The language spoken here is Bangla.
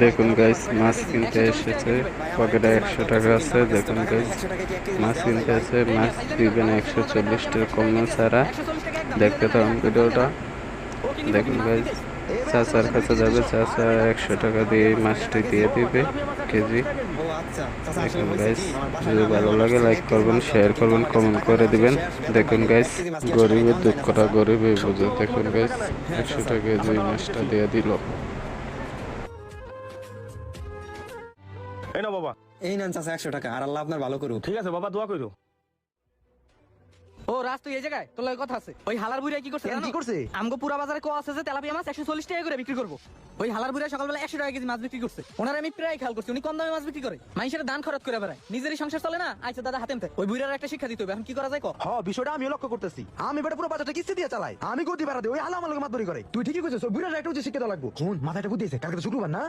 দেখুন গাইস, মাছ কিনতে এসেছে, পকেটে 100 টাকা আছে। দেখুন গাইস, মাছ কিনতে আছে, মাছ দিবেন 140 টাকা কম ছাড়া। দেখতে থাকুন ভিডিওটা। দেখুন গাইস, চাচার কাছে যাবে, চাচা 100 টাকা দিয়ে এই মাছটি দিয়ে দিবে কেজি। দেখুন গাইস, যদি ভালো লাগে লাইক করবেন, শেয়ার করবেন, কমেন্ট করে দিবেন। দেখুন গাইস, গরিবের দুঃখটা গরিবই বুঝে। দেখুন গাইস, 100 টাকা কেজি মাছটা দিয়ে দিল। এই না বাবা। এই নেন চাচা 100 টাকা, আর আল্লাহ আপনার ভালো করুক। ঠিক আছে বাবা, দোয়া করো। ও রাজ, তুই এই জায়গায় তোর লাগে কথা আছে। ওই হালার বুড়া কি করছে? কি করছে? আমগো পুরা বাজারে কো আছে যে তেলাপিয়া মাছ 140 টাকা করে বিক্রি করবো। ওই হালার বুড়া সকালবেলা 100 টাকা কেজি মাছ বিক্রি করছে। ওনার আমি প্রায় খেয়াল করছি, উনি কম দামে মাছ বিক্রি করে, মানুষের দান খরচ করে বেড়ায়, নিজেরই সংসার চলে না। আচ্ছা দাদা, হাতে আনতে ওই বুড়ার একটা শিক্ষা দিতে হবে। এখন কি করা যায় ক? বিষয়টা আমিও লক্ষ্য করতেছি। আমি বেটা পুরো বাজারটা কিস্তি দিয়ে চালাই, আমি গতি বাড়া দিই, ওই হালা আমার মাতবরি করে। তুই ঠিকই কইছিস, ওই বুড়ার একটা উচিত শিক্ষা দেওয়া লাগবে। শুন, মাথাটা বুদ্ধি আছে, কালকে তো শুক্রবার না,